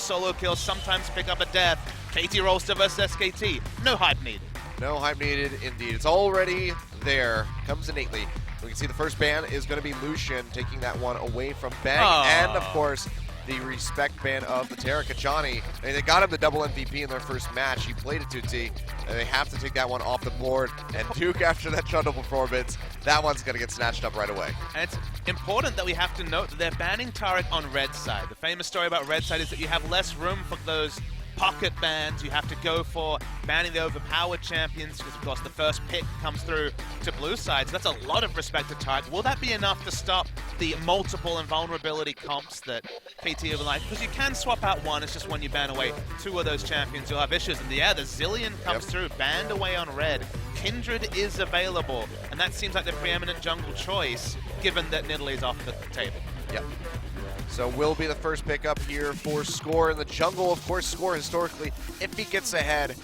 solo kills, sometimes pick up a death. KT Rolster versus SKT. No hype needed. No hype needed, indeed. It's already there. Comes innately. We can see the first ban is going to be Lucian, taking that one away from Bang. And, of course, the respect ban of the Terrakachani. And they got him the double MVP in their first match. He played it 2T, and they have to take that one off the board. And Duke, after that Trundle performance, that one's going to get snatched up right away. And it's important that we have to note that they're banning Tarek on red side. The famous story about red side is that you have less room for those pocket bans. You have to go for banning the overpowered champions because, of course, the first pick comes through to blue side. So that's a lot of respect to Tarek. Will that be enough to stop the multiple invulnerability comps that KT have like? Because you can swap out one. It's just when you ban away two of those champions, you'll have issues. And yeah, the Zillion comes through, banned away on red. Kindred is available, and that seems like the preeminent jungle choice, given that Nidalee is off the table. Yep. So will be the first pickup here for Score in the jungle. Of course, Score historically, if he gets ahead,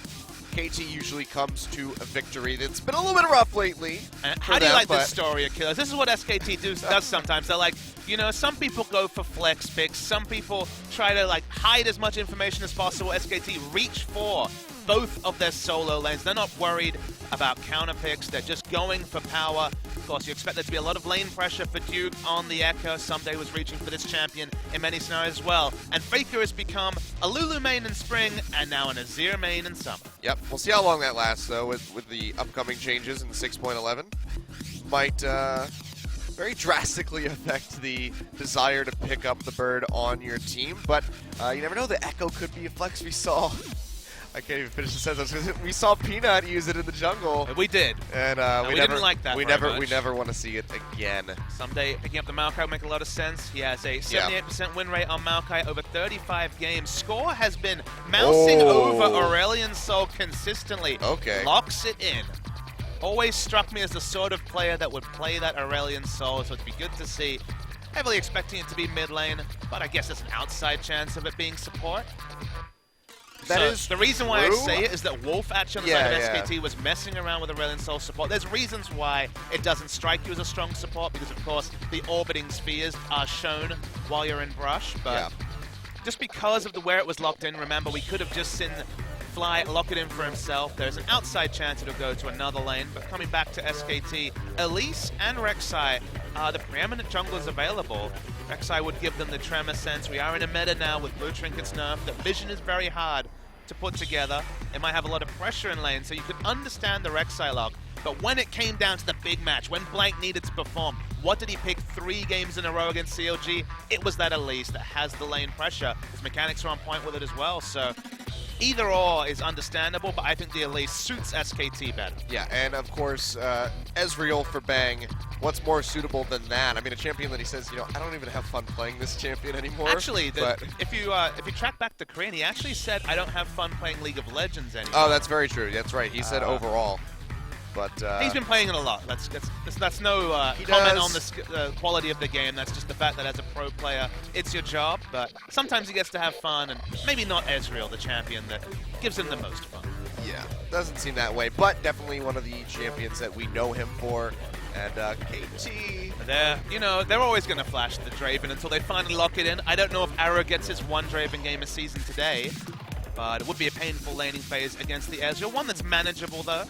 KT usually comes to a victory. It's been a little bit rough lately. How do you like this story, Achilles? This is what SKT does sometimes. They're like, you know, some people go for flex picks. Some people try to like hide as much information as possible. SKT reach for both of their solo lanes. They're not worried about counter picks. They're just going for power. Of course, you expect there to be a lot of lane pressure for Duke on the Echo. Someday was reaching for this champion in many scenarios as well. And Faker has become a Lulu main in spring and now an Azir main in summer. Yep, we'll see how long that lasts though with the upcoming changes in 6.11. Might very drastically affect the desire to pick up the bird on your team. But you never know, the Echo could be a flex. We saw... I can't even finish the sentence because we saw Peanut use it in the jungle. We did. And we didn't like that we never want to see it again. Someday picking up the Maokai will make a lot of sense. He has a 78% win rate on Maokai over 35 games. Score has been mousing over Aurelion Sol consistently. Okay. Locks it in. Always struck me as the sort of player that would play that Aurelion Sol, so it'd be good to see. Heavily expecting it to be mid lane, but I guess there's an outside chance of it being support. That is the reason why true. I say it is that Wolf actually on the side of SKT was messing around with Aurelion Sol support. There's reasons why it doesn't strike you as a strong support because, of course, the orbiting spheres are shown while you're in brush. But just because of where it was locked in, remember, we could have just seen Fly lock it in for himself. There's an outside chance it'll go to another lane. But coming back to SKT, Elise and Rek'Sai are the preeminent junglers available. Rek'Sai would give them the Tremor sense. We are in a meta now with Blue Trinkets nerfed. The vision is very hard to put together. It might have a lot of pressure in lane, so you could understand the Rek'Sai lock. But when it came down to the big match, when Blank needed to perform, what did he pick 3 games in a row against CLG? It was that Elise that has the lane pressure. His mechanics are on point with it as well, so either or is understandable, but I think the Elise suits SKT better. Yeah, and of course, Ezreal for Bang. What's more suitable than that? I mean, a champion that he says, you know, I don't even have fun playing this champion anymore. Actually, if you track back the Korean, he actually said, I don't have fun playing League of Legends anymore. Oh, that's very true. That's right. He said overall. But he's been playing it a lot. That's no comment on the quality of the game. That's just the fact that as a pro player, it's your job. But sometimes he gets to have fun, and maybe not Ezreal, the champion that gives him the most fun. Yeah, doesn't seem that way, but definitely one of the champions that we know him for. And KT, they're always going to flash the Draven until they finally lock it in. I don't know if Arrow gets his 1 Draven game a season today, but it would be a painful laning phase against the Ezreal. One that's manageable, though.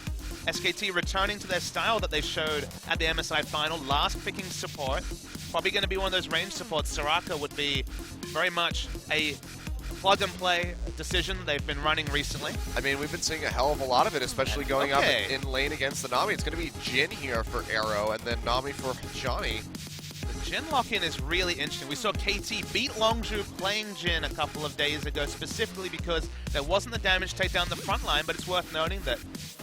SKT returning to their style that they showed at the MSI final, last picking support. Probably going to be one of those range supports. Soraka would be very much a plug-and-play decision they've been running recently. I mean, we've been seeing a hell of a lot of it, especially going up in lane against the Nami. It's going to be Jhin here for Arrow, and then Nami for Johnny. The Jhin lock-in is really interesting. We saw KT beat Longzhu playing Jhin a couple of days ago, specifically because there wasn't the damage take down the front line, but it's worth noting that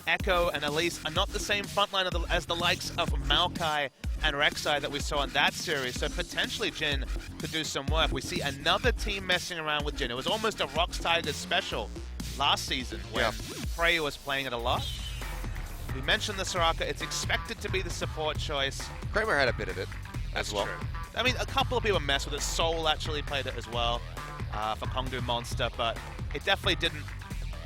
Echo and Elise are not the same front line as the likes of Maokai and Rek'Sai that we saw in that series, so potentially Jhin could do some work. We see another team messing around with Jhin. It was almost a Rocks Tigers special last season when Prey was playing it a lot. We mentioned the Soraka. It's expected to be the support choice. Kramer had a bit of it as well. True. I mean, a couple of people mess with it. Soul actually played it as well for Kongdu Monster, but it definitely didn't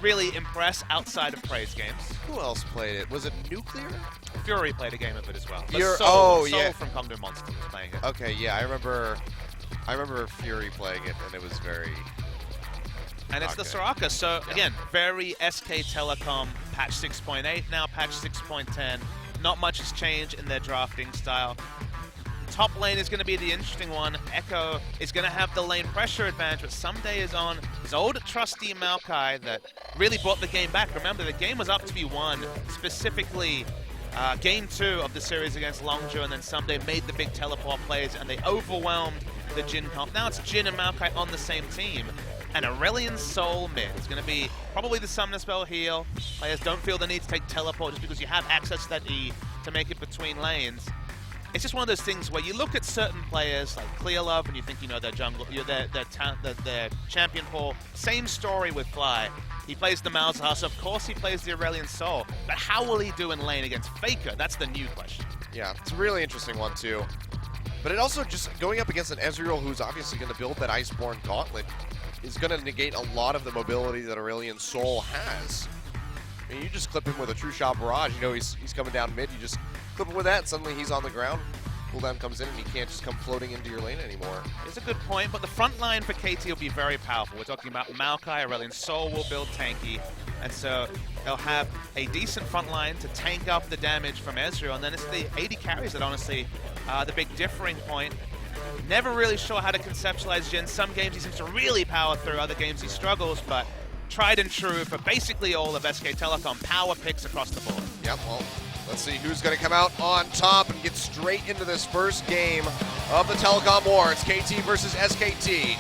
really impress outside of Prey's games. Who else played it? Was it Nuclear? Fury played a game of it as well. Soul from Kongdu Monster was playing it. Okay, yeah, I remember Fury playing it, and it was very And it's the Soraka. So, again, very SK Telecom patch 6.8 now, patch 6.10. Not much has changed in their drafting style. Top lane is going to be the interesting one. Echo is going to have the lane pressure advantage, but someday is on his old trusty Maokai that really brought the game back. Remember, the game was up to be won, specifically game 2 of the series against Longzhou, and then someday made the big teleport plays, and they overwhelmed the Jhin comp. Now it's Jhin and Maokai on the same team. And Aurelion Sol mid is going to be probably the Summoner Spell heal. Players don't feel the need to take teleport just because you have access to that E to make it between lanes. It's just one of those things where you look at certain players like Clearlove and you think you know their jungle, their champion pool. Same story with Fly. He plays the Malzahar, so of course he plays the Aurelion Sol. But how will he do in lane against Faker? That's the new question. Yeah, it's a really interesting one too. But it also just going up against an Ezreal who's obviously going to build that Iceborne Gauntlet is going to negate a lot of the mobility that Aurelion Sol has. I mean, you just clip him with a True Shot Barrage, you know he's coming down mid, you just clip him with that, and suddenly he's on the ground. Cooldown comes in, and he can't just come floating into your lane anymore. It's a good point, but the front line for KT will be very powerful. We're talking about Maokai, Aurelion Sol will build tanky, and so they'll have a decent front line to tank up the damage from Ezreal, and then it's the AD carries that honestly the big differing point. Never really sure how to conceptualize Jhin. Some games he seems to really power through, other games he struggles, but tried and true for basically all of SK Telecom. Power picks across the board. Yep, well, let's see who's going to come out on top and get straight into this first game of the Telecom War. It's KT versus SKT.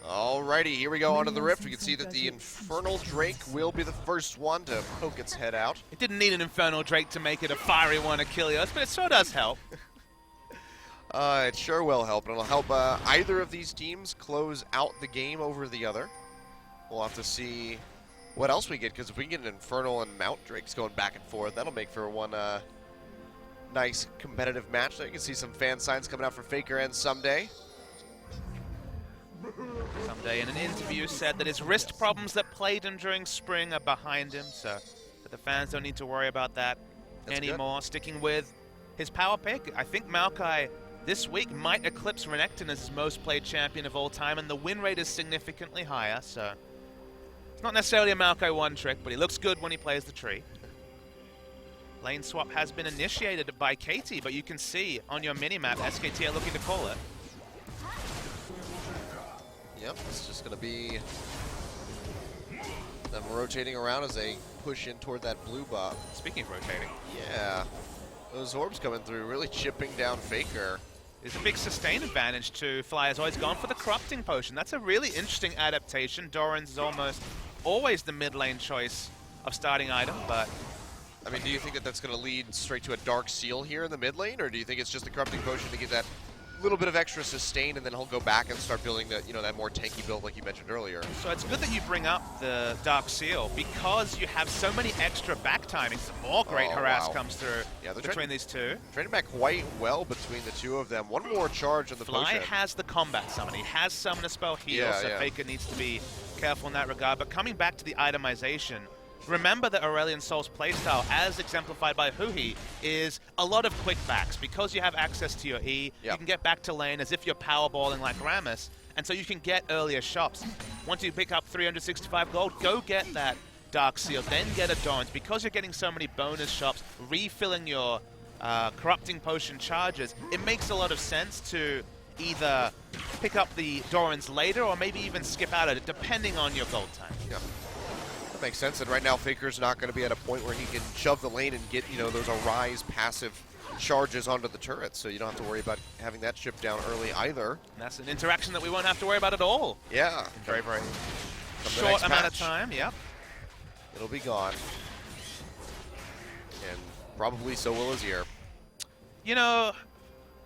Alrighty, here we go onto the Rift. We can see that the Infernal Drake will be the first one to poke its head out. It didn't need an Infernal Drake to make it a fiery one Achilles, but it sure does help. It sure will help, and it'll help either of these teams close out the game over the other. We'll have to see what else we get, because if we get an Infernal and Mount Drakes going back and forth, that'll make for one nice competitive match. So you can see some fan signs coming out for Faker and Someday. Someday in an interview said that his wrist problems that plagued him during spring are behind him, so that the fans don't need to worry about that anymore. Good. Sticking with his power pick, I think Maokai this week might eclipse Renekton as his most played champion of all time, and the win rate is significantly higher, so it's not necessarily a Maokai one trick, but he looks good when he plays the tree. Lane swap has been initiated by KT, but you can see on your minimap, SKT are looking to call it. Yep, it's just going to be them rotating around as they push in toward that blue buff. Speaking of rotating. Yeah, those orbs coming through, really chipping down Faker. There's a big sustain advantage to Fly. Has always gone for the Corrupting Potion. That's a really interesting adaptation. Doran's is almost always the mid lane choice of starting item, but... I mean, do you think that that's going to lead straight to a Dark Seal here in the mid lane, or do you think it's just the Corrupting Potion to get that little bit of extra sustain, and then he'll go back and start building that, you know, that more tanky build like you mentioned earlier? So it's good that you bring up the Dark Seal, because you have so many extra back timings. Some more great harass comes through between these two. Trading back quite well between the two of them. One more charge on the Fly potion. has the combat summon. He has Summoner Spell heal, so Faker needs to be careful in that regard. But coming back to the itemization, remember that Aurelion Sol's playstyle, as exemplified by Huhi, is a lot of quick backs. Because you have access to your E, you can get back to lane as if you're powerballing like Rammus, and so you can get earlier shops. Once you pick up 365 gold, go get that Dark Seal, then get a Doran's. Because you're getting so many bonus shops, refilling your Corrupting Potion charges, it makes a lot of sense to either pick up the Doran's later or maybe even skip out at it, depending on your gold time. Yeah. Makes sense, and right now Faker's not going to be at a point where he can shove the lane and get, you know, those Arise passive charges onto the turret, so you don't have to worry about having that chip down early either. And that's an interaction that we won't have to worry about at all. Yeah. Very, very short amount of time, It'll be gone. And probably so will his ear. You know,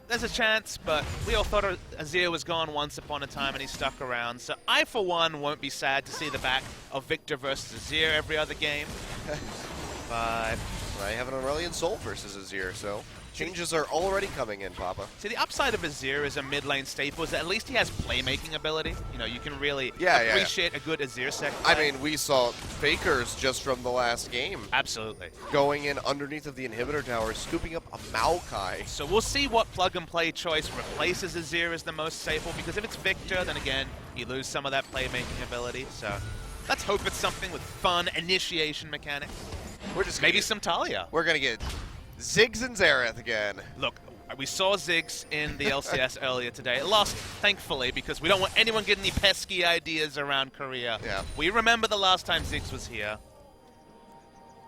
there's a chance, but we all thought Azir was gone once upon a time and he stuck around. So I, for one, won't be sad to see the back of Victor versus Azir every other game. But I have an Aurelion Sol versus Azir, so changes are already coming in, Papa. See, the upside of Azir as a mid lane staple is that at least he has playmaking ability. You know, you can really appreciate a good Azir sec play. I mean, we saw Fakers just from the last game. Absolutely. Going in underneath of the inhibitor tower, scooping up a Maokai. So we'll see what plug-and-play choice replaces Azir as the most staple, because if it's Victor, then again, you lose some of that playmaking ability. So let's hope it's something with fun initiation mechanics. We're just maybe some Talia. We're going to get Ziggs and Xerath again. Look, we saw Ziggs in the LCS earlier today. It lost, thankfully, because we don't want anyone getting any pesky ideas around Korea. Yeah. We remember the last time Ziggs was here.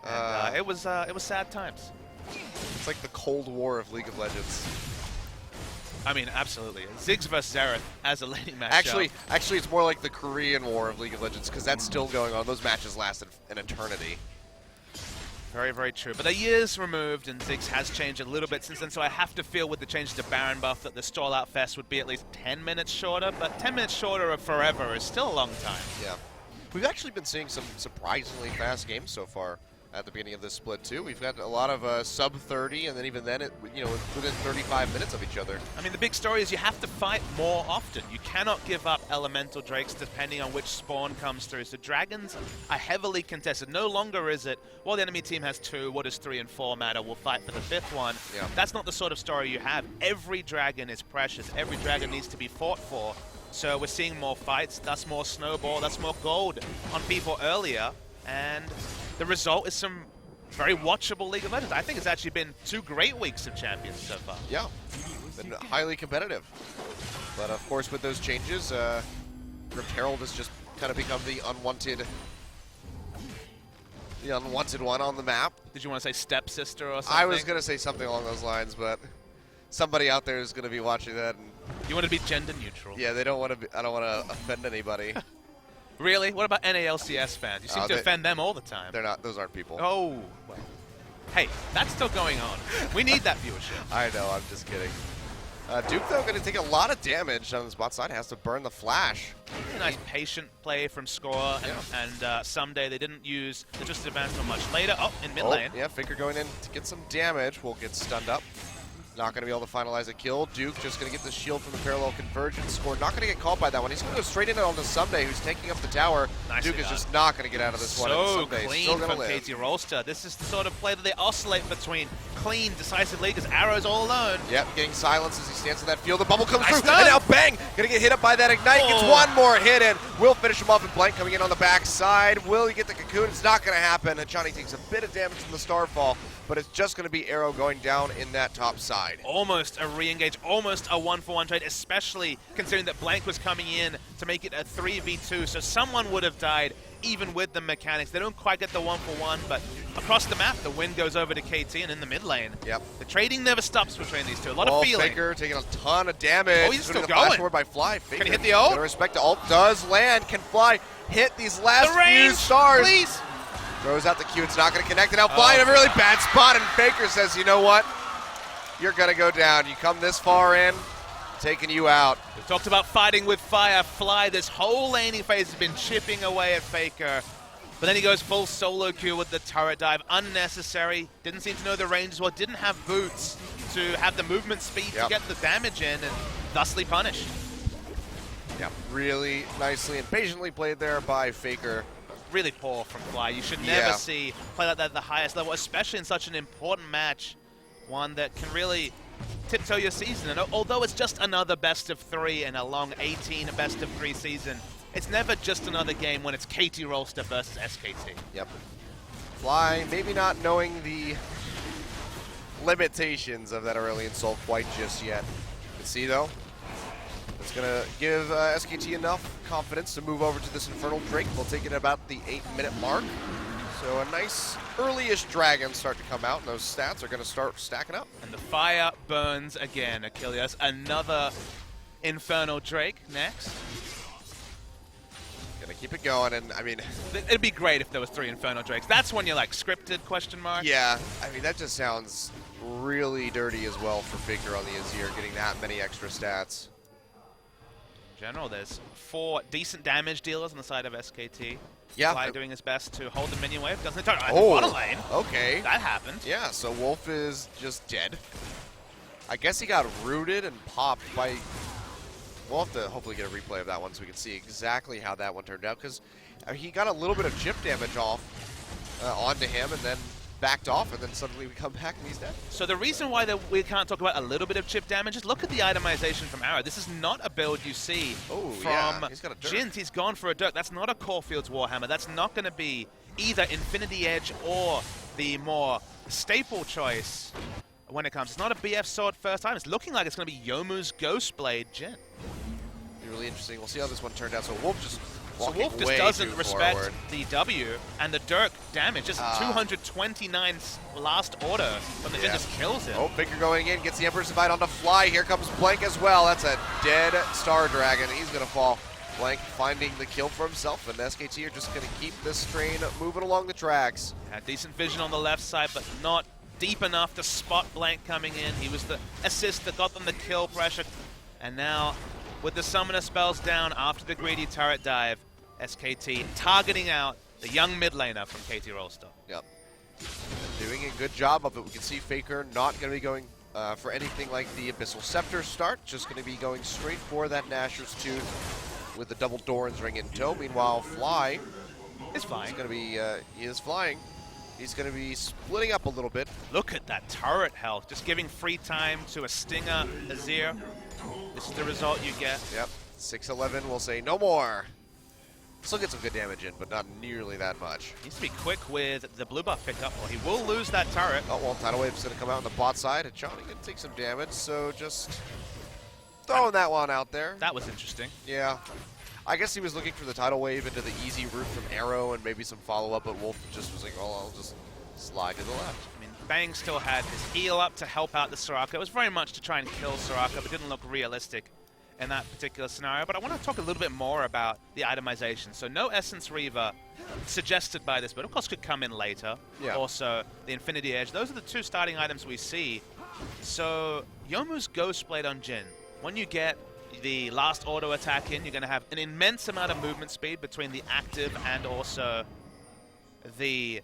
And, it was sad times. It's like the Cold War of League of Legends. I mean, absolutely. Ziggs versus Xerath as a laning matchup. Actually, it's more like the Korean War of League of Legends, because that's still going on. Those matches lasted an eternity. Very, very true. But a year's removed, and Ziggs has changed a little bit since then, so I have to feel with the change to Baron buff that the Stall-Out Fest would be at least 10 minutes shorter, but 10 minutes shorter of forever is still a long time. Yeah. We've actually been seeing some surprisingly fast games so far at the beginning of this split, too. We've got a lot of sub-30, and then even then, within 35 minutes of each other. I mean, the big story is you have to fight more often. You cannot give up elemental drakes depending on which spawn comes through. So dragons are heavily contested. No longer is it, well, the enemy team has 2, what does 3 and 4 matter? We'll fight for the 5th one. Yeah. That's not the sort of story you have. Every dragon is precious. Every dragon needs to be fought for. So we're seeing more fights, thus more snowball, thus more gold on people earlier. And the result is some very watchable League of Legends. I think it's actually been 2 great weeks of Champions so far. Yeah, been highly competitive. But of course, with those changes, Rift Herald has just kind of become the unwanted one on the map. Did you want to say stepsister or something? I was going to say something along those lines, but somebody out there is going to be watching that. And you want to be gender neutral. Yeah, they don't want to. I don't want to offend anybody. Really? What about NA LCS fans? You seem to offend them all the time. They're not. Those aren't people. Oh. Hey, that's still going on. We need that viewership. I know. I'm just kidding. Duke, though, going to take a lot of damage on the bot side. Has to burn the flash. A nice patient play from Score, and someday they didn't use the Twisted Advance much later. Oh, in mid lane. Yeah, Faker going in to get some damage. Will get stunned up. Not going to be able to finalize a kill. Duke just going to get the shield from the parallel convergence. Score not going to get caught by that one. He's going to go straight in on the Someday, who's taking up the tower. Nicely Duke is done. just not going to get out of this one. So Someday clean still from live. KT Rolster. This is the sort of play that they oscillate between clean, decisive league as Arrow's all alone. Yep, getting silence as he stands in that field. The bubble comes Nice through, stun. and now bang! Going to get hit up by that Ignite. Gets one more hit in. Will finish him off, and Blank coming in on the backside. Will he get the Cocoon? It's not going to happen. And Johnny takes a bit of damage from the Starfall, but it's just going to be Arrow going down in that top side. Almost a re-engage, almost a 1-for-1 trade, especially considering that Blank was coming in to make it a 3v2, so someone would have died even with the mechanics. They don't quite get the 1-for-1, but across the map, the win goes over to KT and in the mid lane. Yep. The trading never stops between these two. A lot of feeling. Faker taking a ton of damage. Oh, he's still the going. flash forward by Fly. Faker, Can he hit the ult? Gotta respect the ult. Does land. Can Fly hit these last The range, few stars? please. Throws out the Q. It's not going to connect. And now Fly in a really bad spot. And Faker says, you know what? You're going to go down. You come this far in, taking you out. We've talked about fighting with fire. Fly, this whole laning phase has been chipping away at Faker. But then he goes full solo queue with the turret dive. Unnecessary. Didn't seem to know the range as well. Didn't have boots to have the movement speed to get the damage in, and thusly punished. Yeah, really nicely and patiently played there by Faker. Really poor from Fly. You should never see play like that at the highest level, especially in such an important match. One that can really tiptoe your season. And although it's just another best of 3 in a long 18 best of 3 season, it's never just another game when it's KT Rolster versus SKT. Yep. Fly, maybe not knowing the limitations of that Aurelion Sol quite just yet. You can see, though, it's going to give SKT enough confidence to move over to this Infernal Drake. They'll take it at about the 8-minute mark. So a nice early-ish dragon start to come out, and those stats are going to start stacking up. And the fire burns again, Achilles. Another Infernal Drake next. Gonna keep it going, and I mean... It'd be great if there was 3 Infernal Drakes. That's when you're like, scripted, question mark? Yeah, I mean, that just sounds really dirty as well for Faker on the Azir, getting that many extra stats. In general, there's 4 decent damage dealers on the side of SKT. Yeah. Fly doing his best to hold the minion wave. Doesn't turn bottom lane. Okay. That happened. Yeah, so Wolf is just dead. I guess he got rooted and popped by... We'll have to hopefully get a replay of that one so we can see exactly how that one turned out, because he got a little bit of chip damage off onto him and then backed off, and then suddenly we come back and he's dead. So the reason why we can't talk about a little bit of chip damage is look at the itemization from Arrow. This is not a build you see from he's got a Dirk. Jint. He's gone for a Dirk. That's not a Caulfield's Warhammer. That's not going to be either Infinity Edge or the more staple choice when it comes. It's not a BF Sword first time. It's looking like it's going to be Youmuu's Ghostblade Jint. Be really interesting. We'll see how this one turned out. So Wolf just doesn't respect forward. the W, and the Dirk damage, just 229 last order from the Jin just kills him. Oh, Faker going in, gets the Emperor's Divide on the fly. Here comes Blank as well. That's a dead Star Dragon. He's going to fall. Blank finding the kill for himself, and SKT are just going to keep this train moving along the tracks. Had decent vision on the left side, but not deep enough to spot Blank coming in. He was the assist that got them the kill pressure, and now with the summoner spells down after the greedy turret dive, SKT targeting out the young mid laner from KT Rolster. Yep. Doing a good job of it. We can see Faker not going to be going for anything like the Abyssal Scepter start, just going to be going straight for that Nashor's Tooth with the double Doran's Ring in tow. Meanwhile, Fly is flying. He's going to be, he is flying. He's going to be splitting up a little bit. Look at that turret health, just giving free time to a Stinger Azir. This is the result you get. Yep. 6-11 will say no more. Still get some good damage in, but not nearly that much. Needs to be quick with the blue buff pickup, or he will lose that turret. Oh, well, Tidal Wave's going to come out on the bot side, and Johnny going to take some damage, so just throwing that one out there. That was interesting. Yeah. I guess he was looking for the Tidal Wave into the easy route from Arrow and maybe some follow-up, but Wolf just was like, oh, I'll just slide to the left. I mean, Bang still had his heal up to help out the Soraka. It was very much to try and kill Soraka, but didn't look realistic in that particular scenario. But I want to talk a little bit more about the itemization. So no Essence Reaver suggested by this, but of course could come in later. Yeah. Also, the Infinity Edge. Those are the 2 starting items we see. So Youmuu's Ghostblade on Jin. When you get the last auto attack in, you're going to have an immense amount of movement speed between the active and also the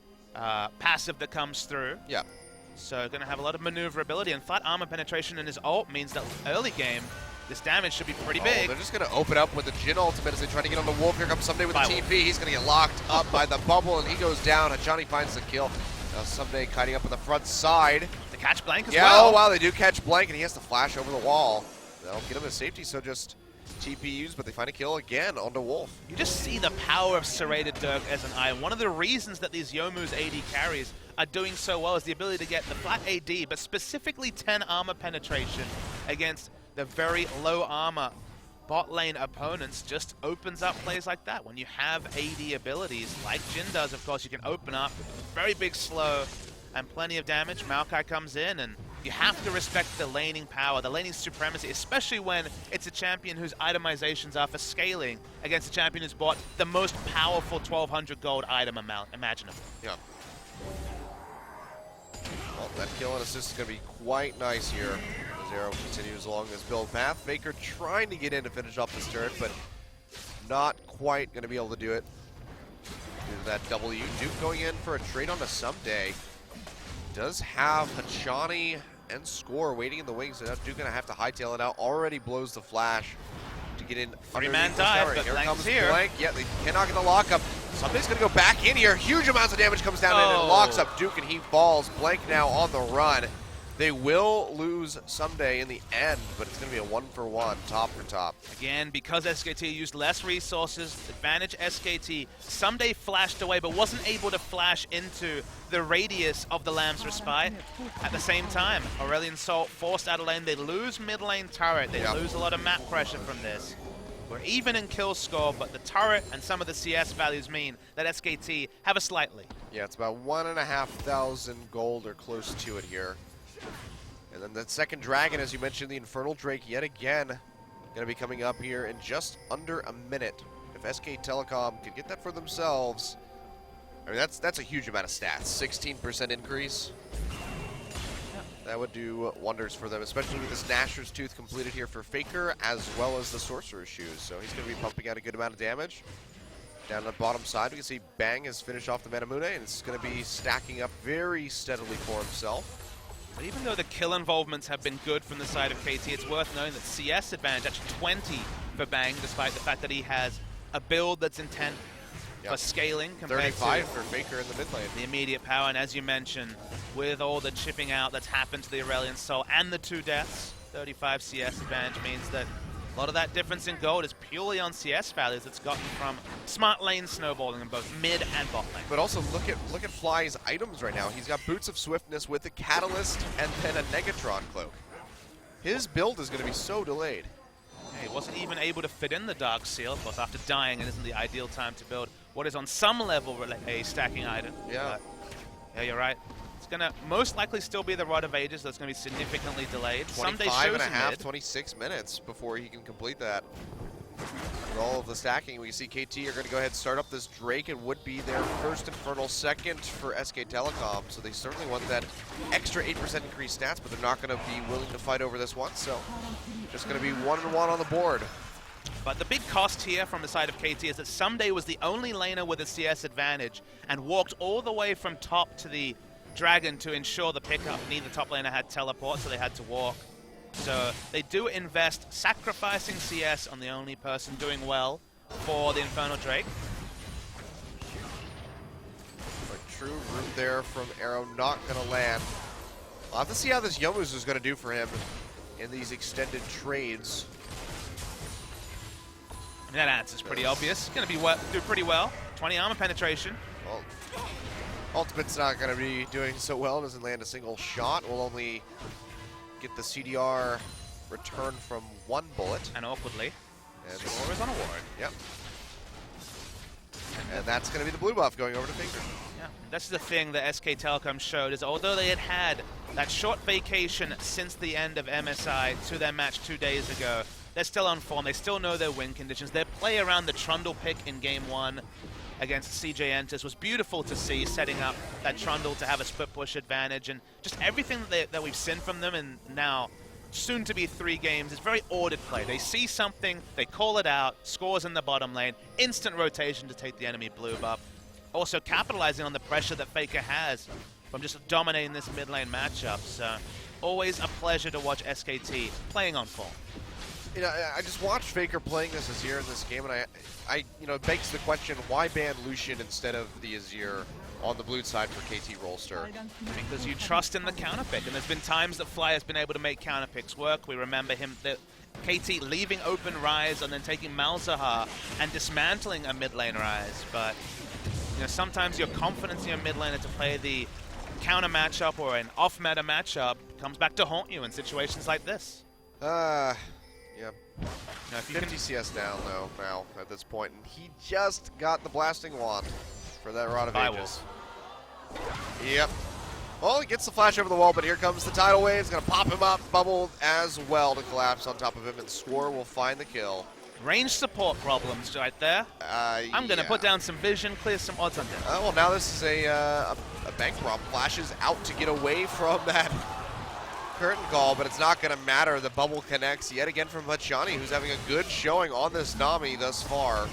passive that comes through. Yeah. So going to have a lot of maneuverability, and flat armor penetration in his ult means that early game, this damage should be pretty big. They're just going to open up with the Jin ultimate as they try to get on the Wolf. Here comes Someday with the TP. He's going to get locked up by the bubble, and he goes down. Hachani finds the kill. Now Someday kiting up on the front side. To catch Blank as well. Yeah, oh wow, they do catch Blank, and he has to flash over the wall. That'll get him to safety, so just TPUs, but they find a kill again onto Wolf. You just see the power of Serrated Dirk as an eye. One of the reasons that these Youmuu's AD carries are doing so well is the ability to get the flat AD, but specifically 10 armor penetration against the very low armor bot lane opponents. Just opens up plays like that. When you have AD abilities, like Jin does, of course, you can open up very big slow and plenty of damage. Maokai comes in, and you have to respect the laning power, the laning supremacy, especially when it's a champion whose itemizations are for scaling against a champion who's bought the most powerful 1,200 gold item amount imaginable. Yeah. Well, that kill and assist is going to be quite nice here. Zero continues along this build path. Faker trying to get in to finish off this turret, but not quite going to be able to do it due to that W. Duke going in for a trade on to Someday. Does have Hachani and Score waiting in the wings, so now Duke going to have to hightail it out. Already blows the flash to get in. 3-man dive, but here comes here. Blank. Yeah, they cannot get the lockup. Somebody's going to go back in here. Huge amounts of damage comes down and it locks up Duke, and he falls. Blank now on the run. They will lose someday in the end, but it's going to be a 1-for-1, top for top. Again, because SKT used less resources, advantage SKT. Someday flashed away, but wasn't able to flash into the radius of the Lamb's Respite. At the same time, Aurelion Sol forced out of lane. They lose mid lane turret. They lose a lot of map pressure from this. We're even in kill score, but the turret and some of the CS values mean that SKT have a slight lead. Yeah, it's about 1,500 gold or close to it here. And then the second dragon, as you mentioned, the Infernal Drake, yet again, going to be coming up here in just under a minute. If SK Telecom could get that for themselves, I mean, that's a huge amount of stats. 16% increase. That would do wonders for them, especially with this Gnasher's Tooth completed here for Faker, as well as the Sorcerer's Shoes. So he's going to be pumping out a good amount of damage. Down on the bottom side, we can see Bang has finished off the Manamune, and it's going to be stacking up very steadily for himself. But even though the kill involvements have been good from the side of KT, it's worth knowing that CS advantage actually 20 for Bang, despite the fact that he has a build that's intent for scaling compared 35 to for Faker in the mid lane. The immediate power, and as you mentioned, with all the chipping out that's happened to the Aurelion Soul and the 2 deaths, 35 CS advantage means that a lot of that difference in gold is purely on CS values that's gotten from smart lane snowballing in both mid and bot lane. But also look at Fly's items right now. He's got Boots of Swiftness with the Catalyst and then a Negatron Cloak. His build is going to be so delayed. He wasn't even able to fit in the Dark Seal. Of course, after dying, it isn't the ideal time to build what is on some level a stacking item. Yeah. But, yeah, you're right. It's going to most likely still be the Rod of Ages that's going to be significantly delayed. 25 and a half, 26 minutes before he can complete that. With all of the stacking, we see KT are going to go ahead and start up this Drake. It would be their first Infernal, second for SK Telecom, so they certainly want that extra 8% increased stats, but they're not going to be willing to fight over this one, so just going to be 1-1 on the board. But the big cost here from the side of KT is that Someday was the only laner with a CS advantage and walked all the way from top to the Dragon to ensure the pickup. Neither top laner had teleport, so they had to walk. So they do invest sacrificing CS on the only person doing well for the Infernal Drake. A true root there from Arrow, not going to land. I'll have to see how this Yomuzu is going to do for him in these extended trades. That answer's pretty obvious. Going to be do pretty well. 20 armor penetration. Well, Ultimate's not going to be doing so well. Doesn't land a single shot. Will only get the CDR return from 1 bullet. And awkwardly, and score is on a ward. Yep. And that's going to be the blue buff going over to Faker. Yeah, that's the thing that SK Telecom showed, is although they had that short vacation since the end of MSI to their match 2 days ago, they're still on form. They still know their win conditions. Their play around the Trundle pick in Game 1 against CJ Entus was beautiful to see, setting up that Trundle to have a split push advantage, and just everything that we've seen from them in now soon to be 3 games is very ordered play. They see something, they call it out, scores in the bottom lane, instant rotation to take the enemy blue buff. Also capitalizing on the pressure that Faker has from just dominating this mid lane matchup. So always a pleasure to watch SKT playing on form. You know, I just watched Faker playing this Azir in this game, and you know, it begs the question, why ban Lucian instead of the Azir on the blue side for KT Rolster? Because you trust in the counter pick, and there's been times that Fly has been able to make counter picks work. We remember him, KT leaving open Rise and then taking Malzahar and dismantling a mid lane Rise. But you know, sometimes your confidence in your mid laner to play the counter matchup or an off meta matchup comes back to haunt you in situations like this. Yeah. Now, if you 50 CS down, though, now, at this point. And he just got the Blasting Wand for that Rod of Ages. Yep. Well, he gets the flash over the wall, but here comes the Tidal Wave. It's going to pop him up, bubble as well to collapse on top of him, and Score will find the kill. Range support problems right there. I'm going to put down some vision, clear some odds on this. Well, now this is a bank prop. Flashes out to get away from that curtain call, but it's not going to matter. The bubble connects yet again from Machani, who's having a good showing on this Nami thus far.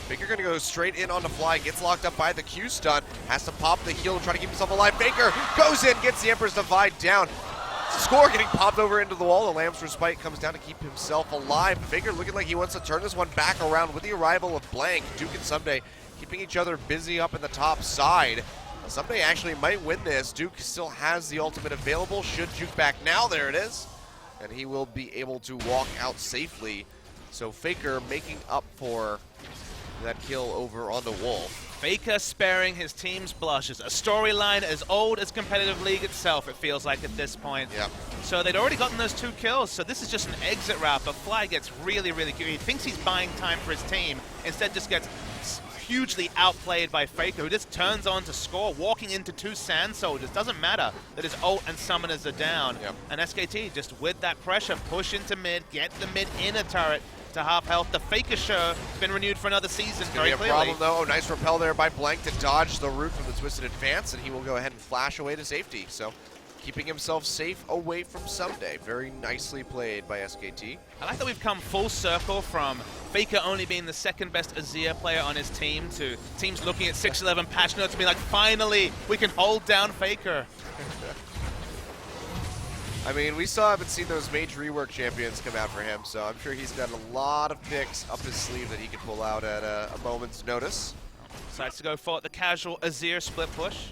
Baker going to go straight in on the Fly, gets locked up by the Q stun, has to pop the heal to try to keep himself alive. Baker goes in, gets the Emperor's Divide down. Score getting popped over into the wall. The Lamb's Respite comes down to keep himself alive. Baker looking like he wants to turn this one back around with the arrival of Blank. Duke and Someday keeping each other busy up in the top side. Someday actually might win this. Duke still has the ultimate available. Should juke back now, there it is. And he will be able to walk out safely. So Faker making up for that kill over on the Wolf. Faker sparing his team's blushes. A storyline as old as competitive league itself, it feels like at this point. Yeah. So they'd already gotten those 2 kills, so this is just an exit route, but Fly gets really, really cute. He thinks he's buying time for his team, instead just gets hugely outplayed by Faker, who just turns on to Score, walking into 2 Sand Soldiers. Doesn't matter that his ult and summoners are down. Yep. And SKT just with that pressure, push into mid, get the mid inner turret to half health. The Faker show has been renewed for another season. It's going to be a problem, though. Oh, nice repel there by Blank to dodge the root from the Twisted Advance, and he will go ahead and flash away to safety. So keeping himself safe away from Someday. Very nicely played by SKT. I like that we've come full circle from Faker only being the second best Azir player on his team to teams looking at 6-11 patch notes and being like, finally, we can hold down Faker. I mean, we still haven't seen those mage rework champions come out for him, so I'm sure he's got a lot of picks up his sleeve that he can pull out at a moment's notice. Decides to go for the casual Azir split push.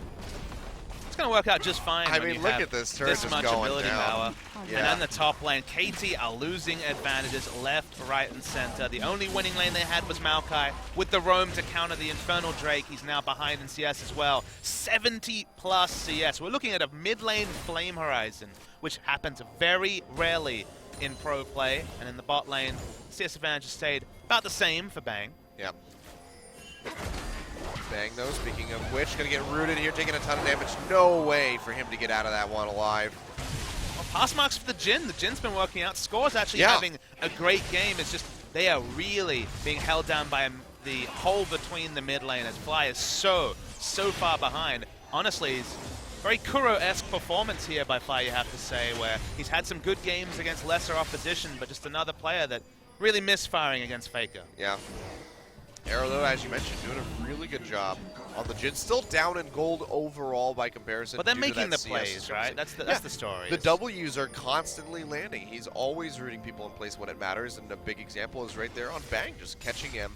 It's going to work out just fine. I mean, look at this turret this just much going ability down. power. Yeah. And on the top lane, KT are losing advantages left, right, and center. The only winning lane they had was Maokai with the roam to counter the Infernal Drake. He's now behind in CS as well. 70+ CS. We're looking at a mid lane flame horizon, which happens very rarely in pro play. And in the bot lane, CS advantage has stayed about the same for Bang. Yep. Bang, though, speaking of which, going to get rooted here, taking a ton of damage. No way for him to get out of that one alive. Well, pass marks for the Jhin. The Jin's been working out. Score's actually having a great game. It's just they are really being held down by the hole between the mid lane as Fly is so far behind. Honestly, it's very Kuro-esque performance here by Fly, you have to say, where he's had some good games against lesser opposition, but just another player that really misfiring against Faker. Yeah. Arrow, though, as you mentioned, doing a really good job on the Jhin. Still down in gold overall by comparison. But they're making the plays, right? That's the story. The W's are constantly landing. He's always rooting people in place when it matters, and a big example is right there on Bang, just catching him,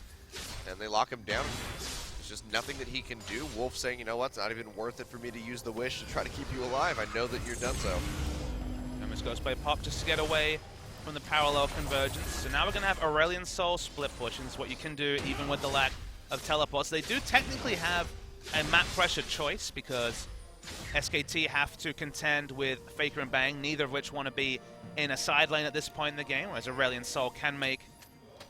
and they lock him down. There's just nothing that he can do. Wolf saying, you know what, it's not even worth it for me to use the wish to try to keep you alive. I know that you're done so. And this goes by Pop just to get away from the parallel convergence. So now we're going to have Aurelion Sol split push, and it's what you can do even with the lack of teleports. They do technically have a map pressure choice because SKT have to contend with Faker and Bang, neither of which want to be in a side lane at this point in the game, whereas Aurelion Sol can make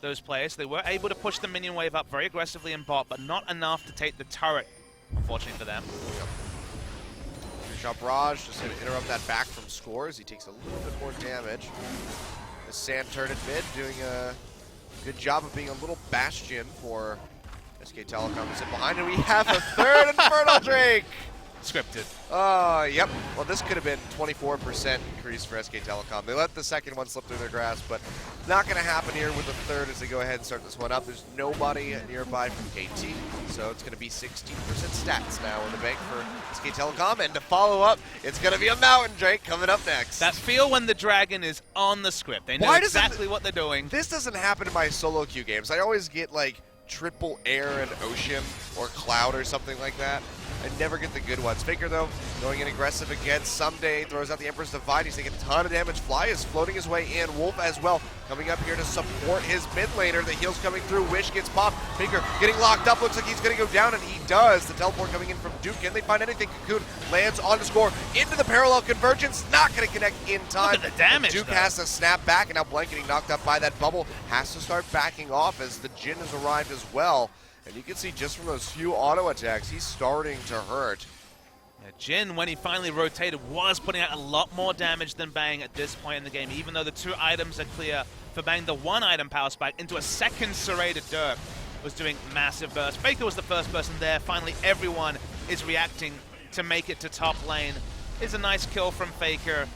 those plays. They were able to push the minion wave up very aggressively in bot, but not enough to take the turret, unfortunately for them. Shot Barrage just going to interrupt that back from scores. He takes a little bit more damage. The Sand Turret mid doing a good job of being a little bastion for SK Telecom to sit behind, and we have a third Infernal Drake! Scripted. Yep. Well, this could have been 24% increase for SK Telecom. They let the second one slip through their grasp, but not going to happen here with the third as they go ahead and start this one up. There's nobody nearby from KT, so it's going to be 16% stats now in the bank for SK Telecom. And to follow up, it's going to be a Mountain Drake coming up next. That feel when the dragon is on the script. They know exactly what they're doing. This doesn't happen in my solo queue games. I always get like triple air and ocean or cloud or something like that. I never get the good ones. Faker, though, going in aggressive again. Someday throws out the Emperor's Divide. He's taking a ton of damage. Fly is floating his way in. Wolf as well coming up here to support his mid laner. The heal's coming through. Wish gets popped. Faker getting locked up. Looks like he's going to go down, and he does. The teleport coming in from Duke. Can they find anything? Cocoon lands on the score into the parallel convergence. Not going to connect in time. Look at the damage, Duke though. has to snap back, and now Blank getting knocked up by that bubble. Has to start backing off as the Jhin has arrived as well. And you can see just from those few auto attacks, he's starting to hurt. Jhin, when he finally rotated, was putting out a lot more damage than Bang at this point in the game. Even though the two items are clear for Bang, the one item power spike into a second serrated Dirk was doing massive burst. Faker was the first person there. Finally, everyone is reacting to make it to top lane. It's a nice kill from Faker.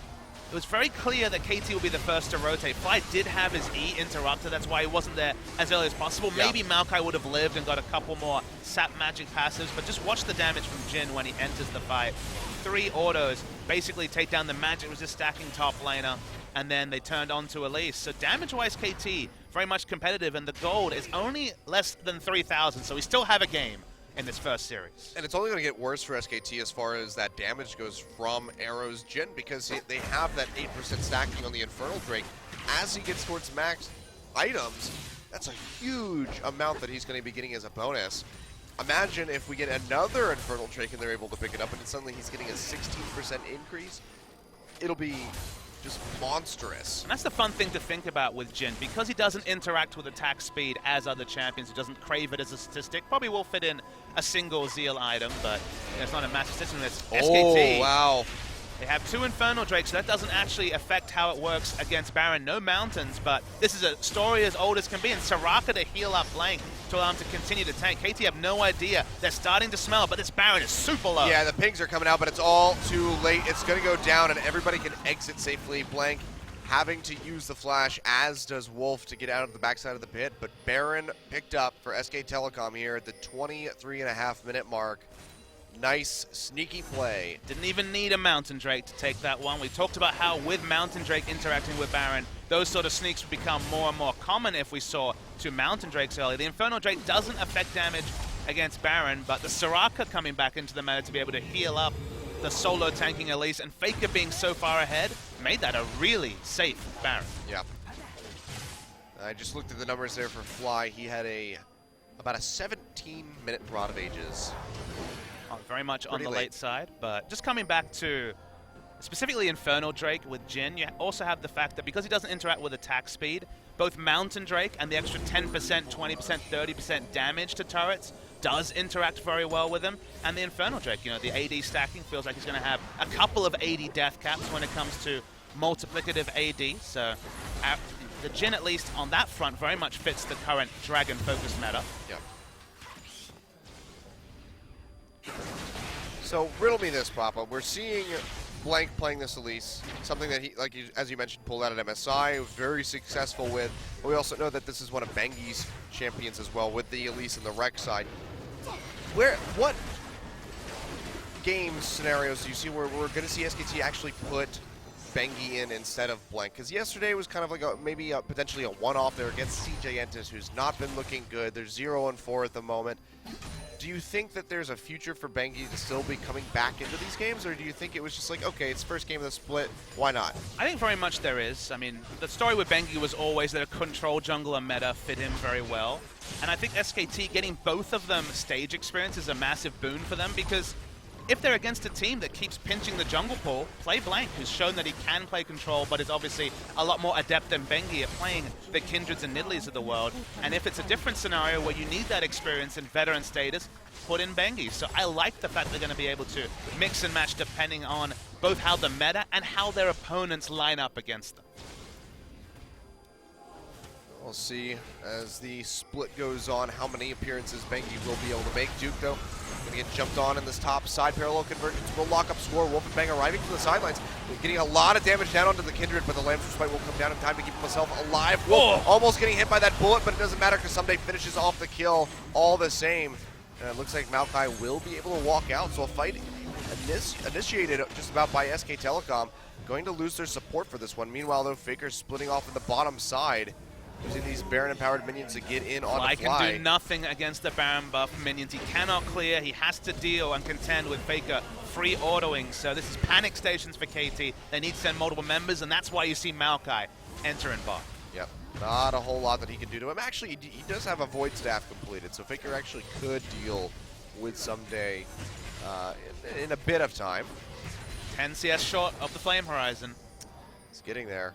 It was very clear that KT will be the first to rotate. Fly did have his E interrupted, that's why he wasn't there as early as possible. Maybe Maokai would have lived and got a couple more Sap Magic passives, but just watch the damage from Jhin when he enters the fight. 3 autos basically take down the Magic resist stacking top laner, and then they turned on to Elise. So damage-wise, KT, very much competitive, and the gold is only less than 3,000, so we still have a game in this first series. And it's only going to get worse for SKT as far as that damage goes from Arrow's Jhin, because they have that 8% stacking on the Infernal Drake. As he gets towards max items, that's a huge amount that he's going to be getting as a bonus. Imagine if we get another Infernal Drake and they're able to pick it up, and then suddenly he's getting a 16% increase. It'll be just monstrous. And that's the fun thing to think about with Jhin. Because he doesn't interact with attack speed as other champions, he doesn't crave it as a statistic. Probably will fit in a single Zeal item, but it's not a massive system. It's SKT. Oh, wow. They have 2 Infernal Drakes, so that doesn't actually affect how it works against Baron. No mountains, but this is a story as old as can be. And Soraka to heal up Blank. to allow him to continue to tank. KT have no idea. They're starting to smell, but this Baron is super low. Yeah, the pings are coming out, but it's all too late. It's going to go down, and everybody can exit safely. Blank having to use the flash, as does Wolf, to get out of the backside of the pit. But Baron picked up for SK Telecom here at the 23.5-minute mark. Nice, sneaky play. Didn't even need a Mountain Drake to take that one. We talked about how with Mountain Drake interacting with Baron, those sort of sneaks would become more and more common if we saw two Mountain Drakes early. The Infernal Drake doesn't affect damage against Baron, but the Soraka coming back into the meta to be able to heal up the solo tanking Elise, and Faker being so far ahead made that a really safe Baron. Yeah. I just looked at the numbers there for Fly. He had about a 17-minute Rod of Ages. Very much Pretty on the late side, but just coming back to specifically Infernal Drake with Jhin, you also have the fact that because he doesn't interact with attack speed, both Mountain Drake and the extra 10%, 20%, 30% damage to turrets does interact very well with him. And the Infernal Drake, you know, the AD stacking feels like he's going to have a couple of AD death caps when it comes to multiplicative AD. So the Jhin, at least on that front, very much fits the current Dragon focus meta. Yeah. So riddle me this, Papa. We're seeing Blank playing this Elise, something that he, like as you mentioned, pulled out at MSI, was very successful with. But we also know that this is one of Bengi's champions as well, with the Elise and the Rec side. What game scenarios do you see where we're going to see SKT actually put Bengi in instead of Blank? Because yesterday was kind of like potentially a one-off there against CJ Entis, who's not been looking good. They're 0-4 at the moment. Do you think that there's a future for Bengi to still be coming back into these games, or do you think it was just like, okay, it's first game of the split, why not? I think very much there is. I mean, the story with Bengi was always that a control jungler meta fit him very well. And I think SKT getting both of them stage experience is a massive boon for them, because if they're against a team that keeps pinching the jungle pool, play Blank, who's shown that he can play control, but is obviously a lot more adept than Bengi at playing the Kindreds and Nidleys of the world. And if it's a different scenario where you need that experience in veteran status, put in Bengi. So I like the fact they're going to be able to mix and match depending on both how the meta and how their opponents line up against them. We'll see as the split goes on how many appearances Bengi will be able to make. Duke, though, going to get jumped on in this top side. Parallel convergence will lock up score. Wolf and Bang arriving from the sidelines, getting a lot of damage down onto the Kindred, but the Lamb's Respite will come down in time to keep himself alive. Wolf almost getting hit by that bullet, but it doesn't matter because Someday finishes off the kill all the same. And it looks like Maokai will be able to walk out, so a fight initiated just about by SK Telecom. Going to lose their support for this one. Meanwhile, though, Faker's splitting off in the bottom side, using these Baron-empowered minions to get in on the fly. Can do nothing against the Baron buff minions. He cannot clear. He has to deal and contend with Faker free autoing. So this is panic stations for KT. They need to send multiple members, and that's why you see Maokai enter in bot. Yep, not a whole lot that he can do to him. Actually, he does have a Void Staff completed, so Faker actually could deal with Someday in a bit of time. 10 CS short of the Flame Horizon. He's getting there.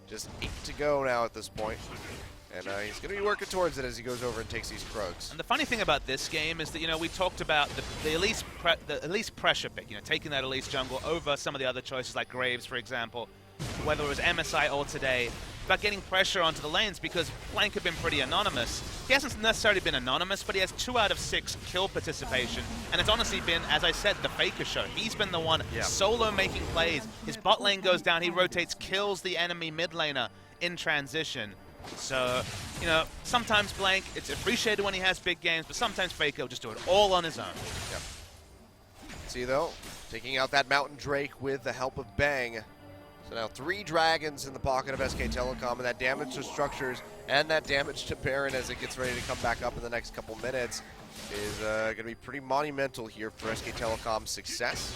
Just 8 to go now at this point. And he's going to be working towards it as he goes over and takes these Krogs. And the funny thing about this game is that, you know, we talked about the Elise pressure pick, you know, taking that Elise jungle over some of the other choices like Graves, for example, whether it was MSI or today, about getting pressure onto the lanes because Blank had been pretty anonymous. He hasn't necessarily been anonymous, but he has 2 out of 6 kill participation. And it's honestly been, as I said, the Faker show. He's been the one solo making plays. His bot lane goes down, he rotates, kills the enemy mid laner in transition. So, you know, sometimes Blank, it's appreciated when he has big games, but sometimes Faker will just do it all on his own. Yep. See, though, taking out that Mountain Drake with the help of Bang. So now 3 dragons in the pocket of SK Telecom, and that damage to structures and that damage to Baron as it gets ready to come back up in the next couple minutes is going to be pretty monumental here for SK Telecom's success.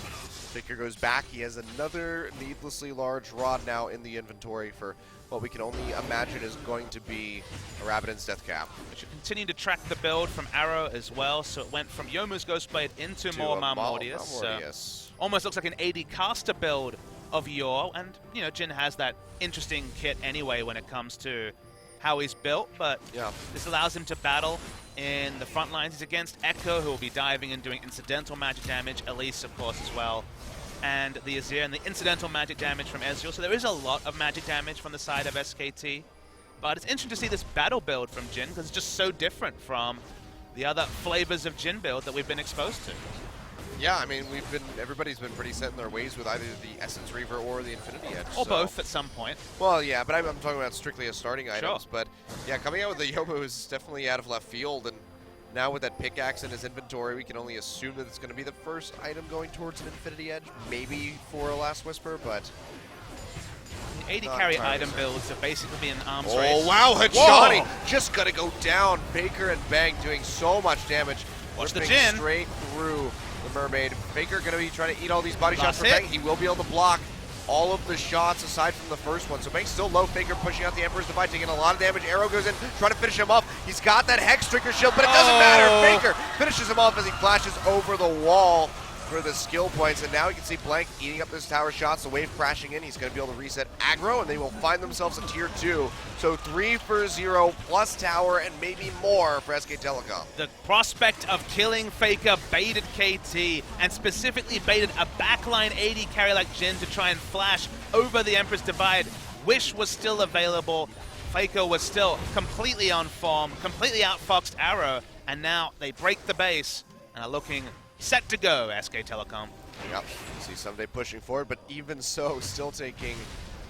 Faker goes back. He has another needlessly large rod now in the inventory for what we can only imagine is going to be a Rabbidan's Death Cap. We should continue to track the build from Arrow as well, so it went from Youmuu's Ghostblade into more Malmortius. Almost looks like an AD caster build of Yor, and you know, Jhin has that interesting kit anyway when it comes to how he's built, but this allows him to battle in the front lines. He's against Echo, who will be diving and doing incidental magic damage, Elise of course as well, and the Azir, and the incidental magic damage from Ezreal. So there is a lot of magic damage from the side of SKT, But it's interesting to see this battle build from Jhin, because it's just so different from the other flavors of Jhin build that we've been exposed to. Yeah, I mean, everybody's been pretty set in their ways with either the Essence Reaver or the Infinity Edge. Or both at some point. Well, yeah, but I'm talking about strictly as starting items. Sure. But yeah, coming out with the Yomu is definitely out of left field, and now with that pickaxe in his inventory, we can only assume that it's going to be the first item going towards an Infinity Edge, maybe for a Last Whisper, but... AD carry item builds have basically been an arms race. Oh, wow, Hachani just going to go down. Faker and Bang doing so much damage. Watch the Jhin. Straight through the Mermaid. Faker going to be trying to eat all these body shots from Bang. He will be able to block all of the shots aside from the first one. So Bang's still low. Faker pushing out the Emperor's Divide, taking a lot of damage. Arrow goes in, trying to finish him off. He's got that Hex Trigger shield, but it doesn't matter. Faker finishes him off as he flashes over the wall for the skill points, and now you can see Blank eating up those tower shots, the wave crashing in. He's going to be able to reset aggro, and they will find themselves a tier 2. So 3 for 0 plus tower and maybe more for SK Telecom. The prospect of killing Faker baited KT, and specifically baited a backline AD carry like Jhin to try and flash over the Emperor's Divide. Wish was still available. Faker was still completely on form, completely outfoxed Arrow, and now they break the base and are looking set to go, SK Telecom. Yep, see Someday pushing forward, but even so, still taking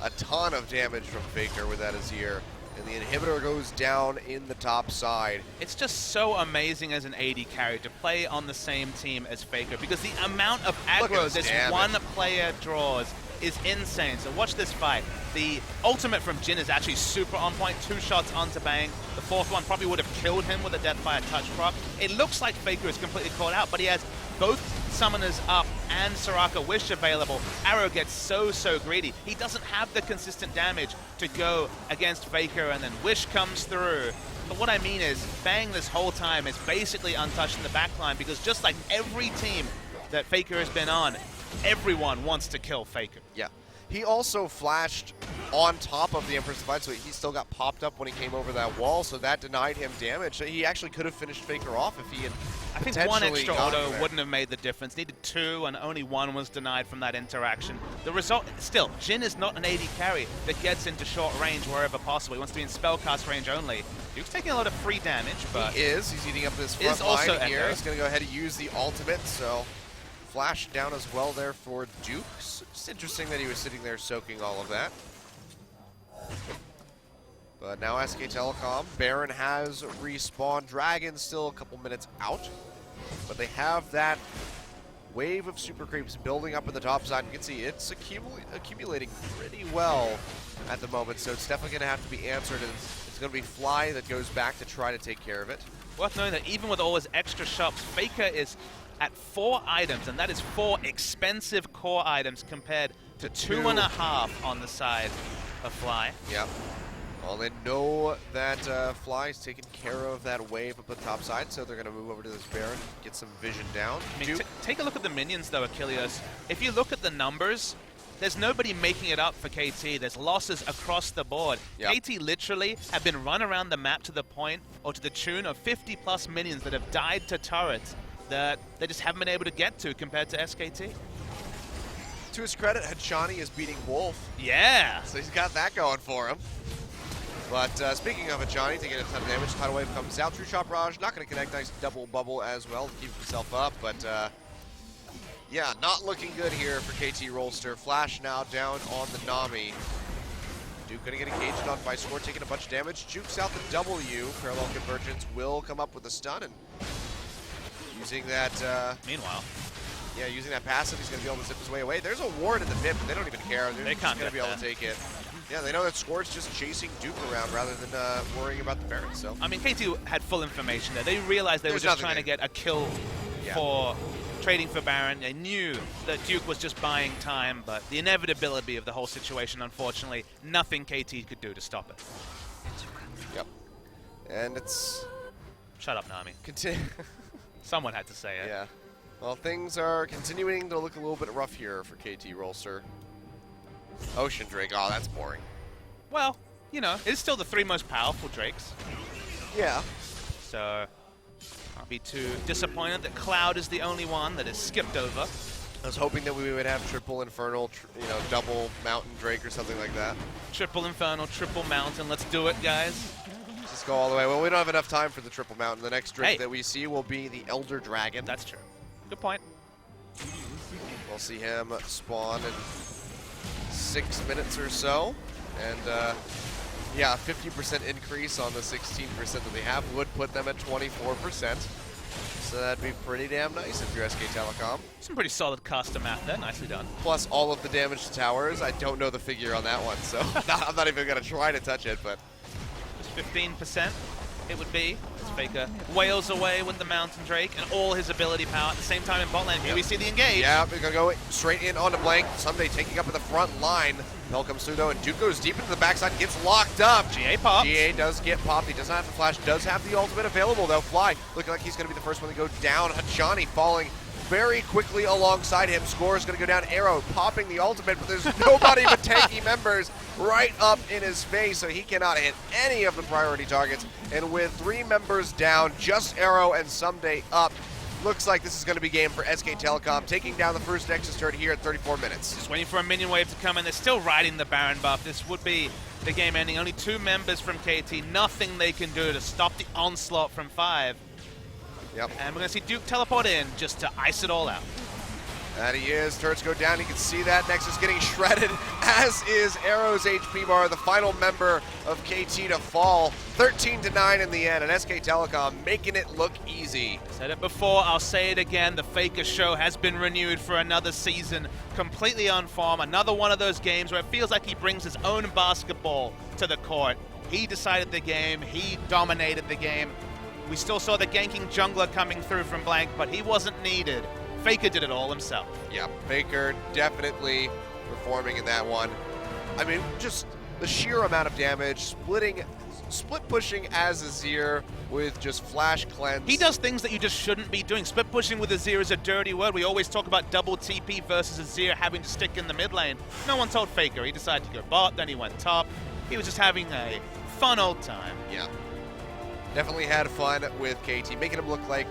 a ton of damage from Faker with that Azir. And the inhibitor goes down in the top side. It's just so amazing as an AD carry to play on the same team as Faker, because the amount of aggro this one player draws is insane. So watch this fight. The ultimate from Jhin is actually super on point. 2 shots onto Bang. The 4th one probably would have killed him with a Deathfire touch prop. It looks like Faker is completely caught out, but he has both Summoners up and Soraka Wish available. Arrow gets so greedy. He doesn't have the consistent damage to go against Faker, and then Wish comes through. But what I mean is, Bang this whole time is basically untouched in the backline, because just like every team that Faker has been on, everyone wants to kill Faker. Yeah. He also flashed on top of the Emperor's Divide, so he still got popped up when he came over that wall, so that denied him damage. So he actually could have finished Faker off if he had I think 1 extra auto wouldn't have made the difference. Needed 2, and only 1 was denied from that interaction. The result, still, Jhin is not an AD carry that gets into short range wherever possible. He wants to be in spellcast range only. Duke's taking a lot of free damage, but... He's eating up this front line here. He's going to go ahead and use the ultimate, so... Flash down as well there for Duke. It's interesting that he was sitting there soaking all of that. But now SK Telecom, Baron has respawned. Dragon still a couple minutes out. But they have that wave of super creeps building up at the top side. You can see it's accumulating pretty well at the moment. So it's definitely going to have to be answered. And it's going to be Fly that goes back to try to take care of it. Worth knowing that even with all his extra shops, Faker is at 4 items, and that is 4 expensive core items compared to 2.5 on the side of Fly. Yep. Well, they know that Fly's taking care of that wave up the top side, so they're going to move over to this Baron, get some vision down. I mean, take a look at the minions, though, Achilles. If you look at the numbers, there's nobody making it up for KT. There's losses across the board. Yep. KT literally have been run around the map to the point, or to the tune of 50+ minions that have died to turrets that they just haven't been able to get to compared to SKT. To his credit, Hachani is beating Wolf. Yeah. So he's got that going for him. But speaking of Hachani, taking a ton of damage, Tidal Wave comes out. True Shot Barrage, not going to connect. Nice double bubble as well to keep himself up. But yeah, not looking good here for KT Rolster. Flash now down on the Nami. Duke going to get engaged on by Score, taking a bunch of damage. Jukes out the W. Parallel Convergence will come up with a stun, and using that... Meanwhile. Yeah, using that passive, he's going to be able to zip his way away. There's a ward in the pit, but they don't even care. They're just going to be able to take it. Yeah, they know that Score's just chasing Duke around rather than worrying about the Baron. So I mean, KT had full information there. They realized they were just trying to get a kill for trading for Baron. They knew that Duke was just buying time, but the inevitability of the whole situation, unfortunately, nothing KT could do to stop it. Yep. And it's... Shut up, Nami. Someone had to say it. Yeah. Well, things are continuing to look a little bit rough here for KT Rolster. Ocean Drake, oh, that's boring. Well, you know, it's still the 3 most powerful Drakes. Yeah. So, I'll be too disappointed that Cloud is the only one that is skipped over. I was hoping that we would have triple Infernal, double Mountain Drake or something like that. Triple Infernal, triple Mountain. Let's do it, guys. Let's go all the way. Well, we don't have enough time for the triple Mountain. The next Drake that we see will be the Elder Dragon. That's true. Good point. We'll see him spawn in 6 minutes or so. And, yeah, 50% increase on the 16% that they have would put them at 24%. So that'd be pretty damn nice if you're SK Telecom. Some pretty solid custom map there. Nicely done. Plus all of the damage to towers. I don't know the figure on that one, so I'm not even going to try to touch it, but... Just 15% it would be. As Faker wails away with the Mountain Drake and all his ability power at the same time in bot lane. Here we see the engage. Yeah, we're going to go straight in onto Blank. Someday taking up at the front line. Bell comes through though, and Duke goes deep into the backside and gets locked up. GA pops. GA does get popped. He doesn't have the flash, does have the ultimate available though. Fly looking like he's going to be the first one to go down. Hachani falling very quickly alongside him. Score is going to go down. Arrow popping the ultimate, but there's nobody but tanky members right up in his face, so he cannot hit any of the priority targets. And with 3 members down, just Arrow and Someday up, looks like this is going to be game for SK Telecom, taking down the first Nexus turret here at 34 minutes. Just waiting for a minion wave to come in. They're still riding the Baron buff. This would be the game ending. Only 2 members from KT. Nothing they can do to stop the onslaught from 5. Yep. And we're going to see Duke teleport in just to ice it all out. That he is. Turrets go down. You can see that. Nexus getting shredded, as is Arrow's HP bar, the final member of KT to fall. 13-9 in the end, and SK Telecom making it look easy. Said it before, I'll say it again. The Faker show has been renewed for another season, completely on form. Another one of those games where it feels like he brings his own basketball to the court. He decided the game. He dominated the game. We still saw the ganking jungler coming through from Blank, but he wasn't needed. Faker did it all himself. Yeah, Faker definitely performing in that one. I mean, just the sheer amount of damage, split pushing as Azir with just flash cleanse. He does things that you just shouldn't be doing. Split pushing with Azir is a dirty word. We always talk about double TP versus Azir having to stick in the mid lane. No one told Faker. He decided to go bot, then he went top. He was just having a fun old time. Yeah. Definitely had fun with KT, making him look like